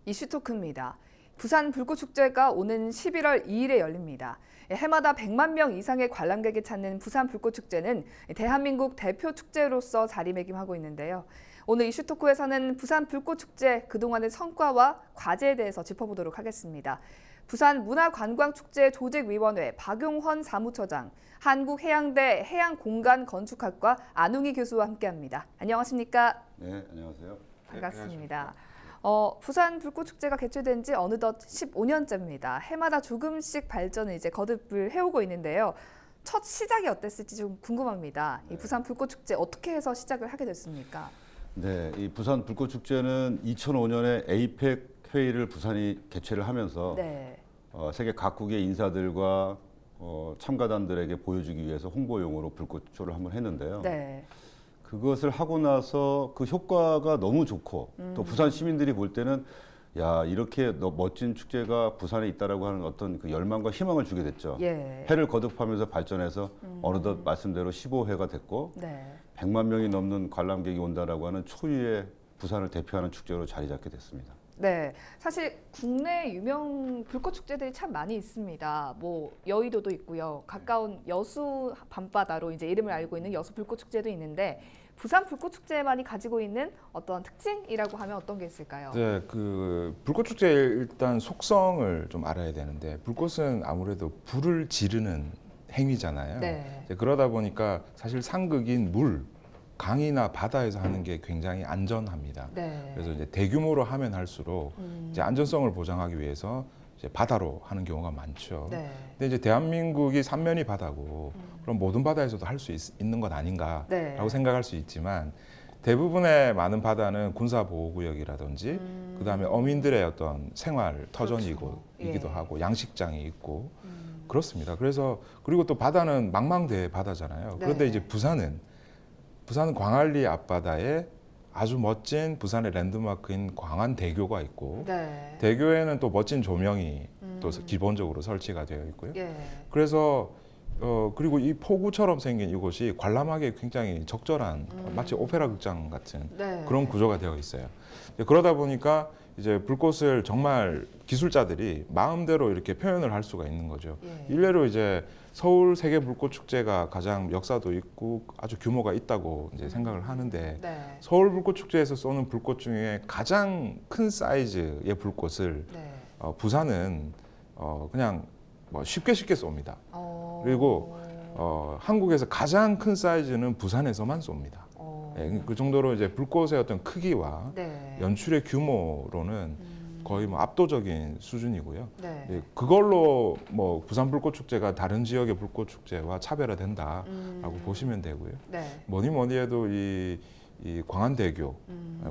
이슈 토크입니다. 부산 불꽃축제가 오는 11월 2일에 열립니다. 해마다 100만 명 이상의 관람객이 찾는 부산 불꽃축제는 대한민국 대표 축제로서 자리매김하고 있는데요. 오늘 이슈 토크에서는 부산 불꽃축제 그동안의 성과와 과제에 대해서 짚어보도록 하겠습니다. 부산 문화관광축제 조직위원회 박용헌 사무처장, 한국해양대 해양공간건축학과 안웅희 교수와 함께합니다. 안녕하십니까? 네, 안녕하세요. 반갑습니다. 부산 불꽃축제가 개최된 지 어느덧 15년째입니다. 해마다 조금씩 발전을 이제 거듭을 해오고 있는데요. 첫 시작이 어땠을지 좀 궁금합니다. 이 부산 불꽃축제 어떻게 해서 시작을 하게 됐습니까? 네, 이 부산 불꽃축제는 2005년에 에이펙 회의를 부산이 개최를 하면서 네. 세계 각국의 인사들과 참가단들에게 보여주기 위해서 홍보용으로 불꽃쇼를 한번 했는데요. 네. 그것을 하고 나서 그 효과가 너무 좋고 또 부산 시민들이 볼 때는 야, 이렇게 멋진 축제가 부산에 있다라고 하는 어떤 그 열망과 희망을 주게 됐죠. 예. 해를 거듭하면서 발전해서 어느덧 말씀대로 15회가 됐고 네. 100만 명이 넘는 관람객이 온다라고 하는 초유의 부산을 대표하는 축제로 자리 잡게 됐습니다. 네, 사실 국내 유명 불꽃 축제들이 참 많이 있습니다. 뭐 여의도도 있고요, 가까운 여수 밤바다로 이제 이름을 알고 있는 여수 불꽃 축제도 있는데 부산 불꽃 축제만이 가지고 있는 어떤 특징이라고 하면 어떤 게 있을까요? 네, 그 불꽃 축제의 일단 속성을 좀 알아야 되는데 불꽃은 아무래도 불을 지르는 행위잖아요. 네. 이제 그러다 보니까 사실 상극인 물, 강이나 바다에서 하는 게 굉장히 안전합니다. 네. 그래서 이제 대규모로 하면 할수록 이제 안전성을 보장하기 위해서 이제 바다로 하는 경우가 많죠. 네. 근데 이제 대한민국이 삼면이 바다고 그럼 모든 바다에서도 할 수 있는 것 아닌가라고 네. 생각할 수 있지만 대부분의 많은 바다는 군사보호구역이라든지 그다음에 어민들의 어떤 생활 터전이고 그렇죠. 이기도 예. 하고 양식장이 있고 그렇습니다. 그래서 그리고 또 바다는 망망대해 바다잖아요. 그런데 네. 이제 부산은 광안리 앞바다에 아주 멋진 부산의 랜드마크인 광안대교가 있고 네. 대교에는 또 멋진 조명이 또 기본적으로 설치가 되어 있고요. 예. 그래서 그리고 이 포구처럼 생긴 이곳이 관람하기에 굉장히 적절한 마치 오페라 극장 같은 네. 그런 구조가 되어 있어요. 그러다 보니까 이제 불꽃을 정말 기술자들이 마음대로 이렇게 표현을 할 수가 있는 거죠. 예. 일례로 이제 서울 세계 불꽃 축제가 가장 역사도 있고 아주 규모가 있다고 이제 생각을 하는데 네. 서울 불꽃 축제에서 쏘는 불꽃 중에 가장 큰 사이즈의 불꽃을 네. 부산은 그냥 뭐 쉽게 쏩니다. 어... 그리고 한국에서 가장 큰 사이즈는 부산에서만 쏩니다. 예, 그 정도로 이제 불꽃의 어떤 크기와 네. 연출의 규모로는 거의 뭐 압도적인 수준이고요. 네. 예, 그걸로 뭐 부산 불꽃 축제가 다른 지역의 불꽃 축제와 차별화된다라고 보시면 되고요. 네. 뭐니 해도 이 광안대교,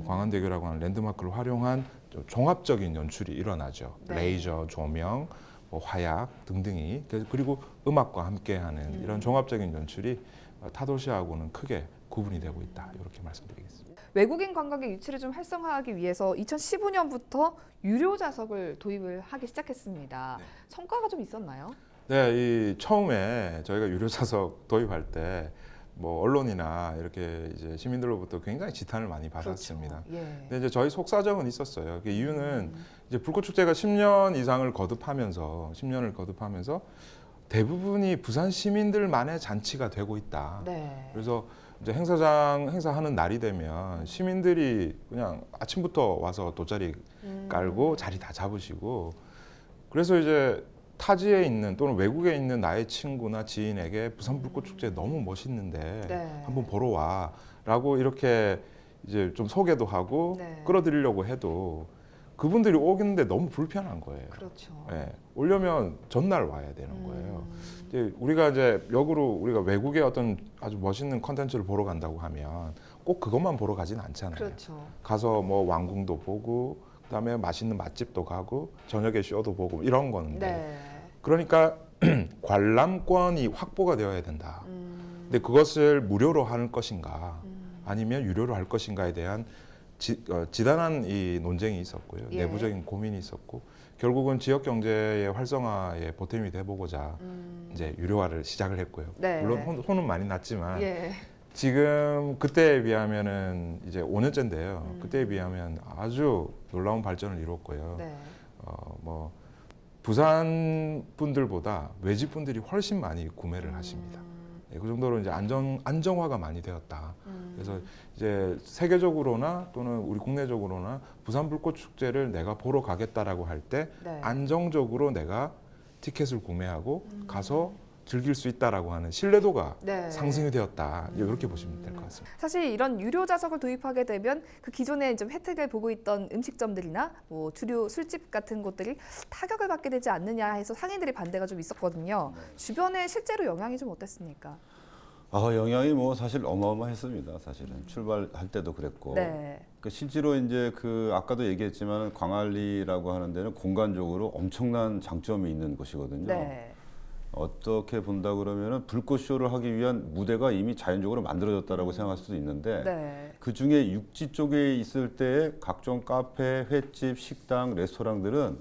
광안대교라고 하는 랜드마크를 활용한 좀 종합적인 연출이 일어나죠. 네. 레이저, 조명, 뭐 화약 등등이 그리고 음악과 함께하는 이런 종합적인 연출이 타도시하고는 크게 구분이 되고 있다. 이렇게 말씀드리겠습니다. 외국인 관광객 유치를 좀 활성화하기 위해서 2015년부터 유료 좌석을 도입을 하기 시작했습니다. 네. 성과가 좀 있었나요? 네, 이 처음에 저희가 유료 좌석 도입할 때 뭐 언론이나 이렇게 이제 시민들로부터 굉장히 지탄을 많이 받았습니다. 그렇죠. 예. 근데 이제 저희 속사정은 있었어요. 그 이유는 이제 불꽃 축제가 10년 이상을 거듭하면서 10년을 거듭하면서 대부분이 부산 시민들만의 잔치가 되고 있다. 네. 그래서 이제 행사하는 날이 되면 시민들이 그냥 아침부터 와서 돗자리 깔고 자리 다 잡으시고 그래서 이제 타지에 있는 또는 외국에 있는 나의 친구나 지인에게 부산 불꽃 축제 너무 멋있는데 네. 한번 보러 와라고 이렇게 이제 좀 소개도 하고 네. 끌어들이려고 해도 그분들이 오겠는데 너무 불편한 거예요. 그렇죠. 예, 오려면 전날 와야 되는 거예요. 이제 우리가 이제 역으로 우리가 외국의 어떤 아주 멋있는 컨텐츠를 보러 간다고 하면 꼭 그것만 보러 가지는 않잖아요. 그렇죠. 가서 뭐 왕궁도 보고 그다음에 맛있는 맛집도 가고 저녁에 쇼도 보고 이런 건데 네. 그러니까 관람권이 확보가 되어야 된다. 근데 그것을 무료로 할 것인가 아니면 유료로 할 것인가에 대한 지단한 이 논쟁이 있었고요. 예. 내부적인 고민이 있었고 결국은 지역 경제의 활성화에 보탬이 돼보고자 이제 유료화를 시작을 했고요. 네. 물론 혼은 많이 났지만 예. 지금 그때에 비하면은 이제 5년째인데요. 그때에 비하면 아주 놀라운 발전을 이뤘고요. 네. 뭐 부산 분들보다 외지 분들이 훨씬 많이 구매를 하십니다. 예, 그 정도로 이제 안정화가 많이 되었다. 그래서 이제 세계적으로나 또는 우리 국내적으로나 부산 불꽃 축제를 내가 보러 가겠다라고 할 때 네. 안정적으로 내가 티켓을 구매하고 가서 즐길 수 있다라고 하는 신뢰도가 네. 상승이 되었다. 이렇게 보시면 될 것 같습니다. 사실 이런 유료 좌석을 도입하게 되면 그 기존에 좀 혜택을 보고 있던 음식점들이나 뭐 주류 술집 같은 곳들이 타격을 받게 되지 않느냐 해서 상인들의 반대가 좀 있었거든요. 주변에 실제로 영향이 좀 어땠습니까? 영향이 뭐 사실 어마어마했습니다. 사실은 출발할 때도 그랬고. 네. 실제로 이제 그 아까도 얘기했지만 광안리라고 하는 데는 공간적으로 엄청난 장점이 있는 곳이거든요. 네. 어떻게 본다 그러면은 불꽃 쇼를 하기 위한 무대가 이미 자연적으로 만들어졌다라고 생각할 수도 있는데 네. 그 중에 육지 쪽에 있을 때 각종 카페, 횟집, 식당, 레스토랑들은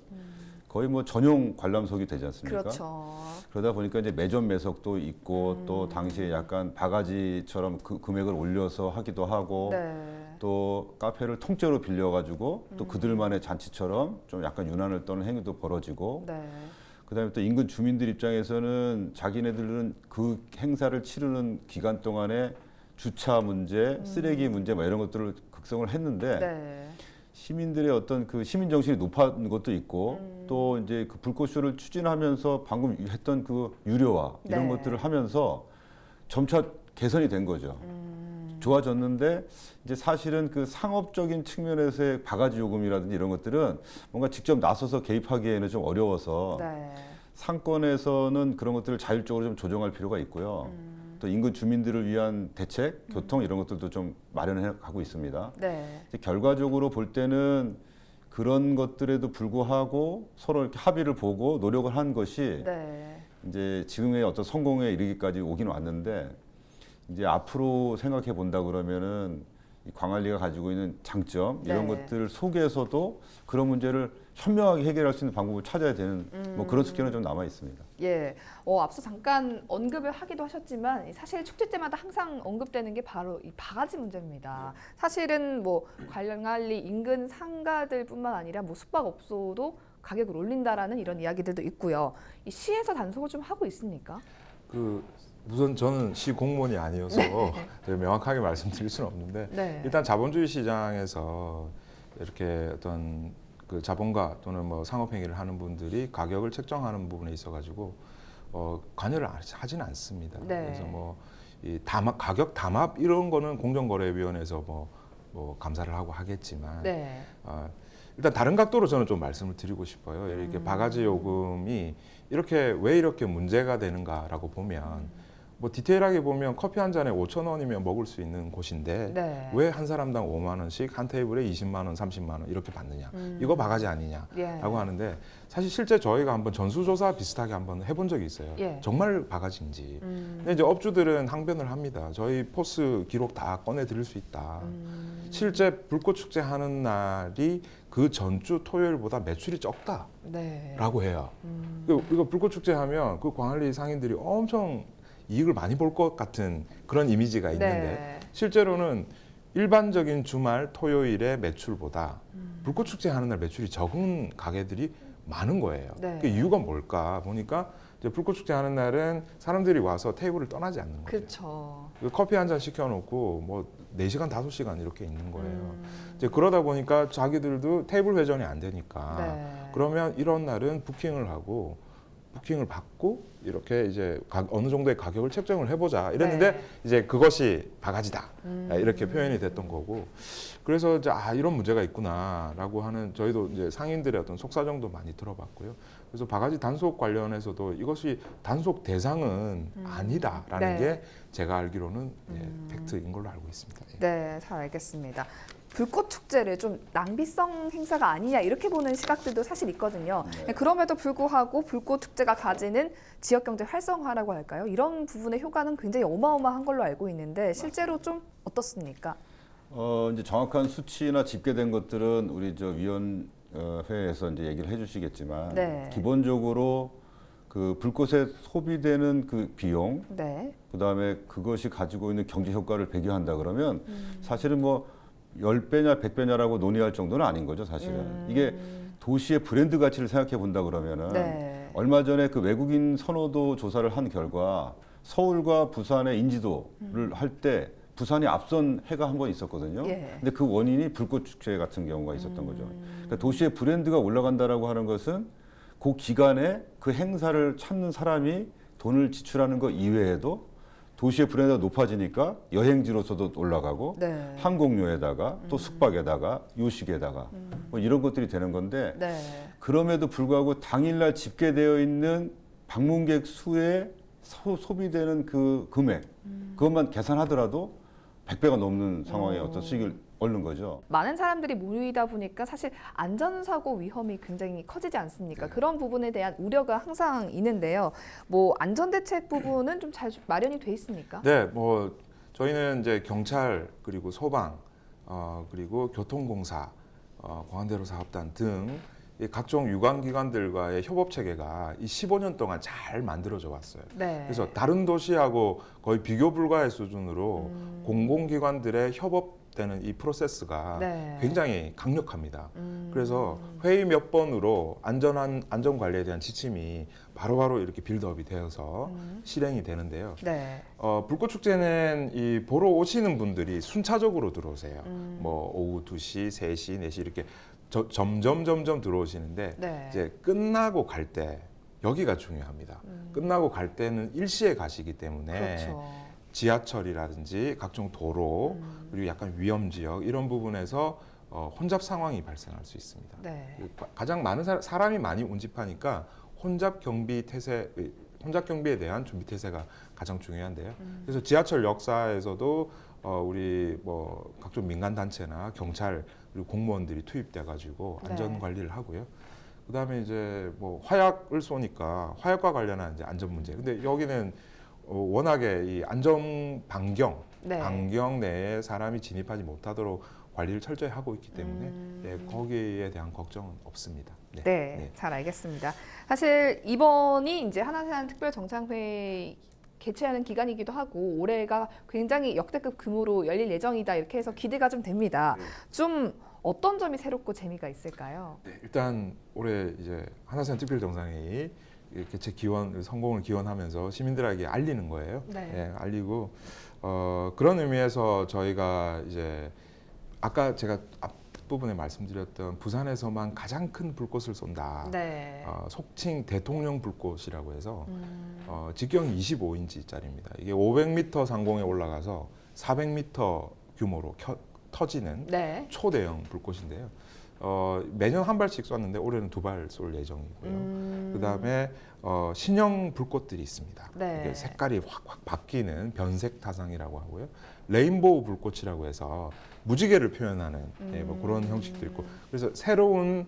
거의 뭐 전용 관람석이 되지 않습니까? 그렇죠. 그러다 보니까 이제 매점 매석도 있고 또 당시에 약간 바가지처럼 그 금액을 올려서 하기도 하고 네. 또 카페를 통째로 빌려가지고 또 그들만의 잔치처럼 좀 약간 유난을 떠는 행위도 벌어지고 네. 그다음에 또 인근 주민들 입장에서는 자기네들은 그 행사를 치르는 기간 동안에 주차 문제, 쓰레기 문제 뭐 이런 것들을 극성을 했는데 네. 시민들의 어떤 그 시민 정신이 높은 것도 있고 또 이제 그 불꽃쇼를 추진하면서 방금 했던 그 유료화 이런 네. 것들을 하면서 점차 개선이 된 거죠. 좋아졌는데 이제 사실은 그 상업적인 측면에서의 바가지 요금이라든지 이런 것들은 뭔가 직접 나서서 개입하기에는 좀 어려워서 네. 상권에서는 그런 것들을 자율적으로 좀 조정할 필요가 있고요. 또 인근 주민들을 위한 대책, 교통 이런 것들도 좀 마련해 가고 있습니다. 네. 이제 결과적으로 볼 때는 그런 것들에도 불구하고 서로 이렇게 합의를 보고 노력을 한 것이 네. 이제 지금의 어떤 성공에 이르기까지 오긴 왔는데 이제 앞으로 생각해 본다 그러면은 이 광안리가 가지고 있는 장점 이런 네. 것들 속에서도 그런 문제를 현명하게 해결할 수 있는 방법을 찾아야 되는 뭐 그런 숙제는 좀 남아 있습니다. 예, 앞서 잠깐 언급을 하기도 하셨지만 사실 축제 때마다 항상 언급되는 게 바로 이 바가지 문제입니다. 사실은 뭐 광안리 인근 상가들뿐만 아니라 뭐 숙박업소도 가격을 올린다라는 이런 이야기들도 있고요. 이 시에서 단속을 좀 하고 있습니까? 우선 저는 시 공무원이 아니어서 제가 명확하게 말씀드릴 수는 없는데 네. 일단 자본주의 시장에서 이렇게 어떤 그 자본가 또는 뭐 상업 행위를 하는 분들이 가격을 책정하는 부분에 있어가지고 관여를 하지는 않습니다. 네. 그래서 뭐 이 가격 담합 이런 거는 공정거래위원회에서 뭐 감사를 하고 하겠지만 네. 일단 다른 각도로 저는 좀 말씀을 드리고 싶어요. 이렇게 바가지 요금이 왜 이렇게 문제가 되는가라고 보면 뭐 디테일하게 보면 커피 한 잔에 5,000원이면 먹을 수 있는 곳인데 네. 왜 한 사람당 5만 원씩 한 테이블에 20만 원, 30만 원 이렇게 받느냐. 이거 바가지 아니냐라고 예. 하는데 사실 실제 저희가 한번 전수조사 비슷하게 한번 해본 적이 있어요. 예. 정말 바가지인지. 근데 이제 업주들은 항변을 합니다. 저희 포스 기록 다 꺼내 드릴 수 있다. 실제 불꽃 축제 하는 날이 그 전주 토요일보다 매출이 적다라고 네. 해요. 이거 불꽃 축제 하면 그 광안리 상인들이 엄청 이익을 많이 볼 것 같은 그런 이미지가 있는데 네. 실제로는 일반적인 주말 토요일의 매출보다 불꽃 축제 하는 날 매출이 적은 가게들이 많은 거예요. 네. 그 이유가 뭘까 보니까 이제 불꽃 축제 하는 날은 사람들이 와서 테이블을 떠나지 않는 거예요. 그렇죠. 커피 한 잔 시켜놓고 뭐 4시간, 5시간 이렇게 있는 거예요. 이제 그러다 보니까 자기들도 테이블 회전이 안 되니까 네. 그러면 이런 날은 부킹을 받고 이렇게 이제 어느 정도의 가격을 책정을 해보자 이랬는데 네. 이제 그것이 바가지다 이렇게 표현이 됐던 거고 그래서 이제 이런 문제가 있구나라고 하는 저희도 이제 상인들의 어떤 속사정도 많이 들어봤고요. 그래서 바가지 단속 관련해서도 이것이 단속 대상은 아니다라는 네. 게 제가 알기로는 팩트인 걸로 알고 있습니다. 예. 네, 잘 알겠습니다. 불꽃 축제를 좀 낭비성 행사가 아니냐 이렇게 보는 시각들도 사실 있거든요. 네. 그럼에도 불구하고 불꽃 축제가 가지는 지역 경제 활성화라고 할까요? 이런 부분의 효과는 굉장히 어마어마한 걸로 알고 있는데 실제로 좀 어떻습니까? 이제 정확한 수치나 집계된 것들은 우리 저 위원회에서 이제 얘기를 해주시겠지만 네. 기본적으로 그 불꽃에 소비되는 그 비용, 네. 그다음에 그것이 가지고 있는 경제 효과를 비교한다 그러면 사실은 뭐 10배냐 100배냐라고 논의할 정도는 아닌 거죠, 사실은. 이게 도시의 브랜드 가치를 생각해 본다 그러면은 네. 얼마 전에 그 외국인 선호도 조사를 한 결과 서울과 부산의 인지도를 할 때 부산이 앞선 해가 한 번 있었거든요. 예. 근데 그 원인이 불꽃 축제 같은 경우가 있었던 거죠. 그러니까 도시의 브랜드가 올라간다라고 하는 것은 그 기간에 그 행사를 찾는 사람이 돈을 지출하는 것 이외에도 도시의 브랜드가 높아지니까 여행지로서도 올라가고 네. 항공료에다가 또 숙박에다가 요식에다가 뭐 이런 것들이 되는 건데 네. 그럼에도 불구하고 당일날 집계되어 있는 방문객 수에 소비되는 그 금액 그것만 계산하더라도 100배가 넘는 상황의 어떤 수익을 얻는 거죠. 많은 사람들이 모이다 보니까 사실 안전사고 위험이 굉장히 커지지 않습니까? 그런 부분에 대한 우려가 항상 있는데요. 뭐 안전대책 부분은 좀 잘 마련이 돼 있습니까? 네, 뭐 저희는 이제 경찰 그리고 소방 그리고 교통공사, 광안대로 사업단 등 이 각종 유관기관들과의 협업 체계가 이 15년 동안 잘 만들어져 왔어요. 네. 그래서 다른 도시하고 거의 비교 불가의 수준으로 공공기관들의 협업되는 이 프로세스가 네. 굉장히 강력합니다. 그래서 회의 몇 번으로 안전 관리에 대한 지침이 바로바로 이렇게 빌드업이 되어서 실행이 되는데요. 네. 불꽃 축제는 이 보러 오시는 분들이 순차적으로 들어오세요. 뭐 오후 2시, 3시, 4시 이렇게 점점 들어오시는데 네. 이제 끝나고 갈 때 여기가 중요합니다. 끝나고 갈 때는 일시에 가시기 때문에 그렇죠. 지하철이라든지 각종 도로 그리고 약간 위험 지역 이런 부분에서 혼잡 상황이 발생할 수 있습니다. 네. 가장 많은 사람이 많이 운집하니까 혼잡 경비에 대한 준비 태세가 가장 중요한데요. 그래서 지하철 역사에서도 우리 뭐 각종 민간 단체나 경찰 그리고 공무원들이 투입돼 가지고 안전 관리를 하고요. 그다음에 이제 뭐 화약을 쏘니까 화약과 관련한 이제 안전 문제. 근데 여기는 워낙에 이 안전 반경 내에 사람이 진입하지 못하도록 관리를 철저히 하고 있기 때문에 예, 거기에 대한 걱정은 없습니다. 네, 잘 알겠습니다. 사실 이번이 이제 하나세안 특별정상회의 개최하는 기간이기도 하고 올해가 굉장히 역대급 규모로 열릴 예정이다 이렇게 해서 기대가 좀 됩니다. 좀 어떤 점이 새롭고 재미가 있을까요? 네, 일단 올해 이제 하나세안 특별정상회의 개최 성공을 기원하면서 시민들에게 알리는 거예요. 네. 예, 알리고 그런 의미에서 저희가 이제 아까 제가 앞부분에 말씀드렸던 부산에서만 가장 큰 불꽃을 쏜다. 네. 속칭 대통령 불꽃이라고 해서 직경이 25인치짜리입니다. 이게 500m 상공에 올라가서 400m 규모로 터지는 네. 초대형 불꽃인데요. 매년 한 발씩 쐈는데 올해는 2발 쏠 예정이고요. 그다음에 신형 불꽃들이 있습니다. 네. 이게 색깔이 확 바뀌는 변색 타상이라고 하고요. 레인보우 불꽃이라고 해서 무지개를 표현하는 예, 뭐 그런 형식도 있고 그래서 새로운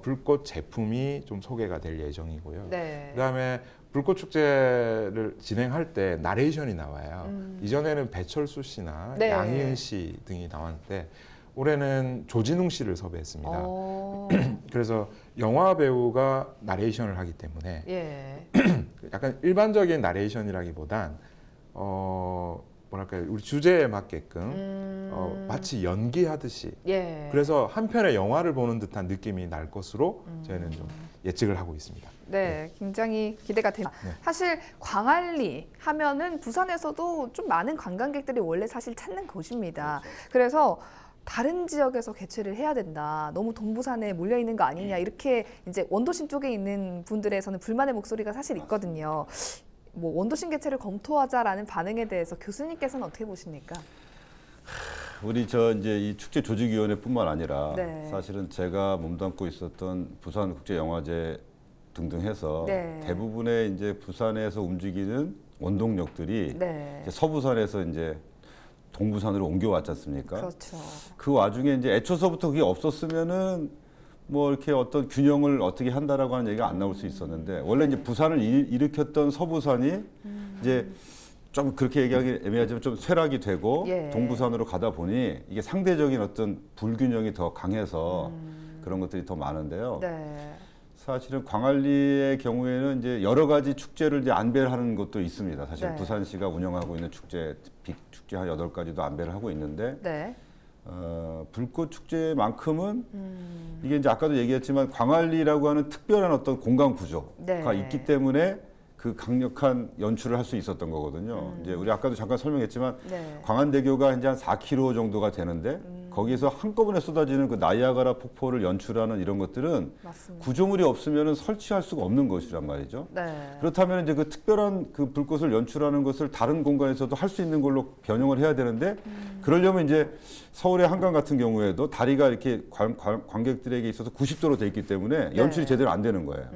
불꽃 제품이 좀 소개가 될 예정이고요. 네. 그다음에 불꽃 축제를 진행할 때 나레이션이 나와요. 이전에는 배철수 씨나 네. 양희은 씨 등이 나왔는데 올해는 조진웅 씨를 섭외했습니다. 그래서 영화 배우가 나레이션을 하기 때문에 예. 약간 일반적인 나레이션이라기보단 뭐랄까요, 우리 주제에 맞게끔 마치 연기하듯이. 예. 그래서 한 편의 영화를 보는 듯한 느낌이 날 것으로 저희는 좀 예측을 하고 있습니다. 네, 굉장히 기대가 됩니다. 네. 사실 광안리 하면은 부산에서도 좀 많은 관광객들이 원래 사실 찾는 곳입니다. 그래서 다른 지역에서 개최를 해야 된다. 너무 동부산에 몰려 있는 거 아니냐. 이렇게 이제 원도심 쪽에 있는 분들에서는 불만의 목소리가 사실 있거든요. 뭐 원도심 개최를 검토하자라는 반응에 대해서 교수님께서는 어떻게 보십니까? 우리 이제 이 축제 조직위원회뿐만 아니라 네. 사실은 제가 몸담고 있었던 부산국제영화제 등등 해서 네. 대부분의 이제 부산에서 움직이는 원동력들이 네. 이제 서부산에서 이제 동부산으로 옮겨왔지 않습니까? 그렇죠. 그 와중에 이제 애초서부터 그게 없었으면은 뭐 이렇게 어떤 균형을 어떻게 한다라고 하는 얘기가 안 나올 수 있었는데 원래 이제 부산을 일으켰던 서부산이 이제 좀 그렇게 얘기하기 애매하지만 좀 쇠락이 되고 예. 동부산으로 가다 보니 이게 상대적인 어떤 불균형이 더 강해서 그런 것들이 더 많은데요. 네. 사실은 광안리의 경우에는 이제 여러 가지 축제를 이제 안배를 하는 것도 있습니다. 사실 네. 부산시가 운영하고 있는 축제, 빅 축제 한 8가지도 안배를 하고 있는데 네. 불꽃 축제만큼은 이게 이제 아까도 얘기했지만 광안리라고 하는 특별한 어떤 공간 구조가 네. 있기 때문에 그 강력한 연출을 할 수 있었던 거거든요. 이제 우리 아까도 잠깐 설명했지만 네. 광안대교가 이제 한 4km 정도가 되는데 거기서 한꺼번에 쏟아지는 그 나이아가라 폭포를 연출하는 이런 것들은 맞습니다. 구조물이 없으면 설치할 수가 없는 것이란 말이죠. 네. 그렇다면 이제 그 특별한 그 불꽃을 연출하는 것을 다른 공간에서도 할 수 있는 걸로 변형을 해야 되는데 그러려면 이제 서울의 한강 같은 경우에도 다리가 이렇게 관객들에게 있어서 90도로 돼 있기 때문에 연출이 네. 제대로 안 되는 거예요.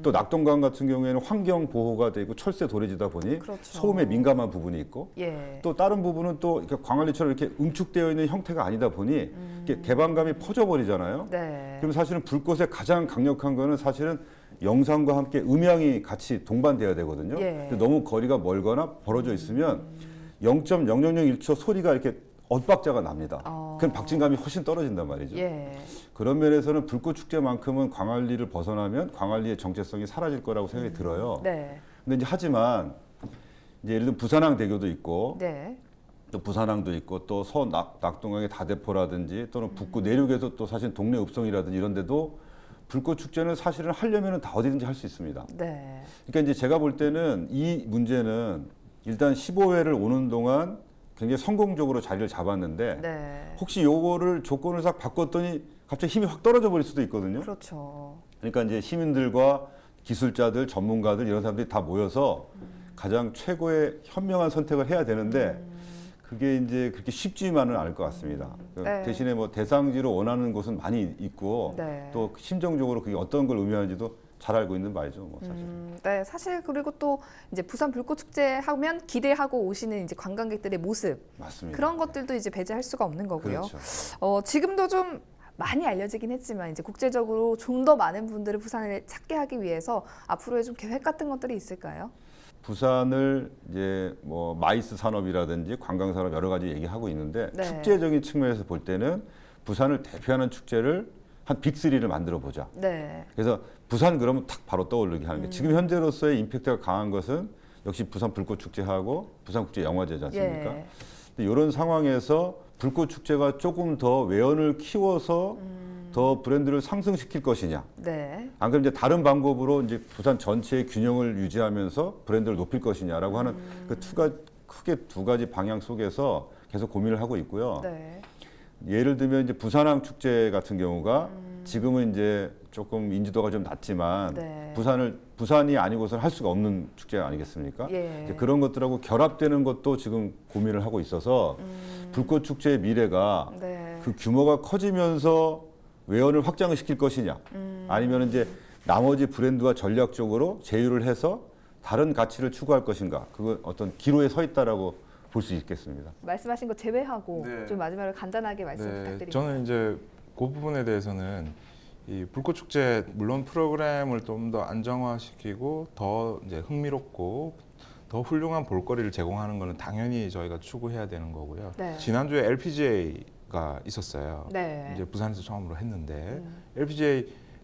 또 낙동강 같은 경우에는 환경 보호가 돼 있고 철새 도래지다 보니 그렇죠. 소음에 민감한 부분이 있고 예. 또 다른 부분은 또 이렇게 광안리처럼 이렇게 응축되어 있는 형태가 아니다 보니 이렇게 개방감이 퍼져버리잖아요. 네. 그럼 사실은 불꽃의 가장 강력한 거는 사실은 영상과 함께 음향이 같이 동반돼야 되거든요. 예. 근데 너무 거리가 멀거나 벌어져 있으면 0.0001초 소리가 이렇게 엇박자가 납니다. 그럼 박진감이 훨씬 떨어진단 말이죠. 예. 그런 면에서는 불꽃 축제만큼은 광안리를 벗어나면 광안리의 정체성이 사라질 거라고 생각이 들어요. 네. 근데 이제 하지만 이제 예를 들면 부산항대교도 있고 네. 또 부산항도 있고 또 낙동강의 다대포라든지 또는 북구 내륙에서 또 사실 동네 읍성이라든지 이런 데도 불꽃 축제는 사실은 하려면 다 어디든지 할 수 있습니다. 네. 그러니까 이제 제가 볼 때는 이 문제는 일단 15회를 오는 동안 굉장히 성공적으로 자리를 잡았는데 네. 혹시 요거를 조건을 싹 바꿨더니 갑자기 힘이 확 떨어져 버릴 수도 있거든요. 그렇죠. 그러니까 이제 시민들과 기술자들, 전문가들 이런 사람들이 다 모여서 가장 최고의 현명한 선택을 해야 되는데 그게 이제 그렇게 쉽지만은 않을 것 같습니다. 네. 대신에 뭐 대상지로 원하는 곳은 많이 있고 네. 또 심정적으로 그게 어떤 걸 의미하는지도 잘 알고 있는 바이죠, 뭐 사실. 네, 사실 그리고 또 이제 부산 불꽃 축제 하면 기대하고 오시는 이제 관광객들의 모습 맞습니다. 그런 것들도 이제 배제할 수가 없는 거고요. 그렇죠. 지금도 좀 많이 알려지긴 했지만 이제 국제적으로 좀 더 많은 분들을 부산을 찾게 하기 위해서 앞으로의 좀 계획 같은 것들이 있을까요? 부산을 이제 뭐 마이스 산업이라든지 관광 산업 여러 가지 얘기하고 있는데 네. 축제적인 측면에서 볼 때는 부산을 대표하는 축제를 한 빅3를 만들어 보자. 네. 그래서 부산 그러면 탁 바로 떠오르게 하는 게 지금 현재로서의 임팩트가 강한 것은 역시 부산 불꽃 축제하고 부산 국제 영화제지 않습니까? 예. 근데 이런 상황에서 불꽃 축제가 조금 더 외연을 키워서 더 브랜드를 상승시킬 것이냐? 네. 안 그러면 이제 다른 방법으로 이제 부산 전체의 균형을 유지하면서 브랜드를 높일 것이냐라고 하는 그 크게 두 가지 방향 속에서 계속 고민을 하고 있고요. 네. 예를 들면 이제 부산항 축제 같은 경우가 지금은 이제 조금 인지도가 좀 낮지만 네. 부산이 아니고서는 할 수가 없는 축제 아니겠습니까? 예. 이제 그런 것들하고 결합되는 것도 지금 고민을 하고 있어서 불꽃 축제의 미래가 네. 그 규모가 커지면서 외연을 확장을 시킬 것이냐, 아니면 이제 나머지 브랜드와 전략적으로 제휴를 해서 다른 가치를 추구할 것인가, 그건 어떤 기로에 서 있다라고 볼 수 있겠습니다. 말씀하신 거 제외하고 네. 좀 마지막으로 간단하게 말씀 부탁드립니다. 저는 이제 그 부분에 대해서는 이 불꽃 축제 물론 프로그램을 좀 더 안정화시키고 더 이제 흥미롭고 더 훌륭한 볼거리를 제공하는 것은 당연히 저희가 추구해야 되는 거고요. 네. 지난주에 LPGA가 있었어요. 네. 이제 부산에서 처음으로 했는데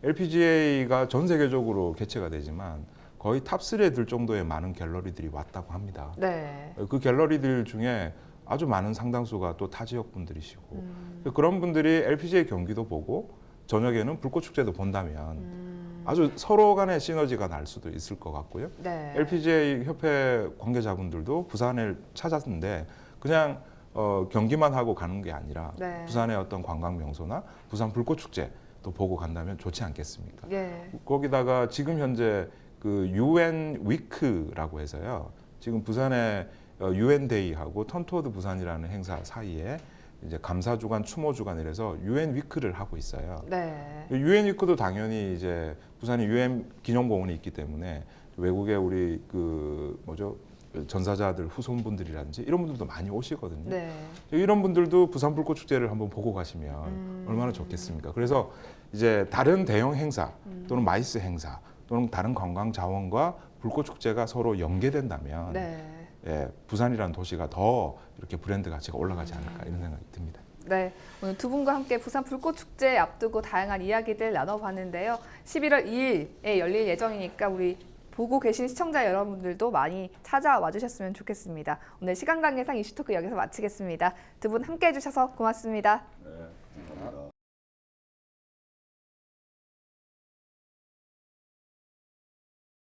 LPGA가 전 세계적으로 개최가 되지만 거의 탑3에 들 정도의 많은 갤러리들이 왔다고 합니다. 네. 그 갤러리들 중에 아주 많은 상당수가 또 타 지역 분들이시고 그런 분들이 LPGA 경기도 보고 저녁에는 불꽃 축제도 본다면 아주 서로 간의 시너지가 날 수도 있을 것 같고요. 네. LPGA 협회 관계자분들도 부산을 찾았는데 그냥 경기만 하고 가는 게 아니라 네. 부산의 어떤 관광 명소나 부산 불꽃 축제 또 보고 간다면 좋지 않겠습니까? 예. 거기다가 지금 현재 그 UN 위크라고 해서요. 지금 부산에 UN 데이하고 턴투어드 부산이라는 행사 사이에 이제 감사 주간, 추모 주간이라서 UN 위크를 하고 있어요. 네. UN 위크도 당연히 이제 부산에 UN 기념공원이 있기 때문에 외국의 우리 그 뭐죠 전사자들 후손분들이라든지 이런 분들도 많이 오시거든요. 네. 이런 분들도 부산 불꽃 축제를 한번 보고 가시면 얼마나 좋겠습니까? 그래서 이제 다른 대형 행사 또는 마이스 행사 또는 다른 관광 자원과 불꽃 축제가 서로 연계된다면 네. 예, 부산이라는 도시가 더 이렇게 브랜드 가치가 올라가지 않을까 이런 생각이 듭니다. 네, 오늘 두 분과 함께 부산 불꽃축제 앞두고 다양한 이야기들 나눠봤는데요. 11월 2일에 열릴 예정이니까 우리 보고 계신 시청자 여러분들도 많이 찾아와 주셨으면 좋겠습니다. 오늘 시간 관계상 이슈토크 여기서 마치겠습니다. 두 분 함께 해주셔서 고맙습니다. 네, 감사합니다.